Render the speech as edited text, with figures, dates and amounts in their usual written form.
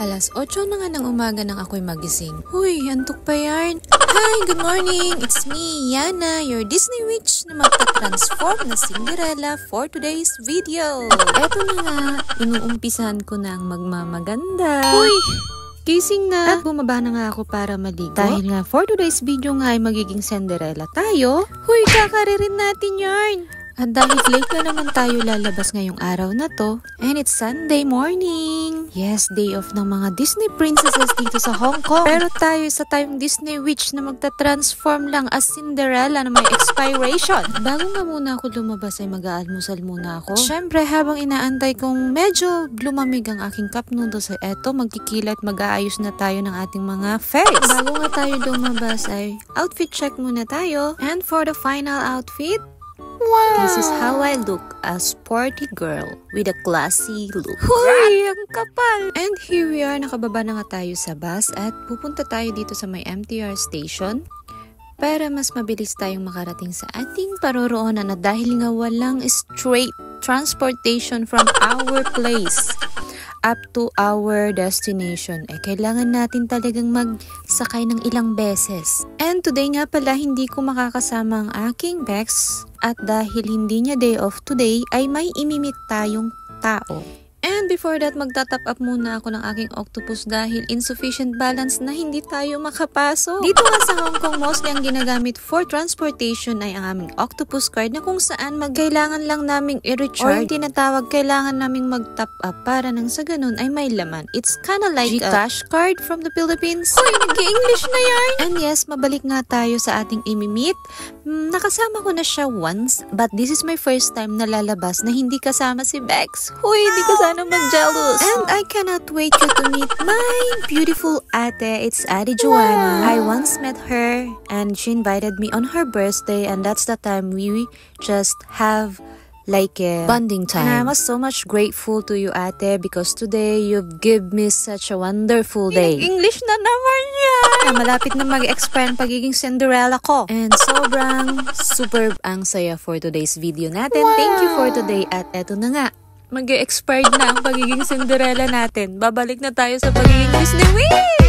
Alas 8 na nga ng umaga nang ako'y magising. Huy, antok pa yan. Hi, good morning! It's me, Yana, your Disney witch na magta-transform na Cinderella for today's video. Eto na nga, inuumpisan ko na ang magmamaganda. Huy! Gising na at bumaba na nga ako para maligo. Dahil nga for today's video nga ay magiging Cinderella tayo. Huy, kakaririn natin yarn! At dahil late na naman tayo lalabas ngayong araw na to, and it's Sunday morning. Yes, day off ng mga Disney princesses dito sa Hong Kong. Pero tayo sa tayong Disney witch na magta-transform lang as Cinderella na may expiration. Bago nga muna ako lumabas ay mag-aalmusal muna ako. Syempre, habang inaantay kong medyo lumamig ang aking cup noodles ay eto, magkikilat, mag-aayos na tayo ng ating mga face. Bago nga tayo lumabas ay outfit check muna tayo. And for the final outfit, wow! This is how I look, a sporty girl with a classy look. Hoy, ang kapal! And here we are, nakababa na nga tayo sa bus at pupunta tayo dito sa may MTR station para mas mabilis tayong makarating sa ating paroroonan na dahil nga walang straight transportation from our place up to our destination, kailangan natin talagang magsakay ng ilang beses. And today nga pala, hindi ko makakasama ang aking Bex at dahil hindi niya day off today, ay may imimit tayong tao. And before that, magta-top up muna ako ng aking octopus dahil insufficient balance na hindi tayo makapasok. Dito nga sa Hong Kong, mostly ang ginagamit for transportation ay ang aming octopus card na kung saan kailangan lang naming i-recharge or tinatawag kailangan naming mag-top up para nang sa ganun ay may laman. It's kinda like GCash card from the Philippines. Uy, nag-English na yarn! And yes, mabalik nga tayo sa ating imimit. Nakasama ko na siya once, but this is my first time na lalabas na hindi kasama si Bex. Huy, hindi ka sana mag-jealous. And I cannot wait you to meet my beautiful ate. It's Ate Joanna. I once met her and she invited me on her birthday and that's the time we just have like a bonding time. And I was so much grateful to you, ate, because today you've given me such a wonderful day. English na naman yan! Malapit na mag-expire ang pagiging Cinderella ko. And sobrang superb ang saya for today's video natin. Wow! Thank you for today at eto na nga. Mag-expired na ang pagiging Cinderella natin. Babalik na tayo sa pagiging Disney Witch!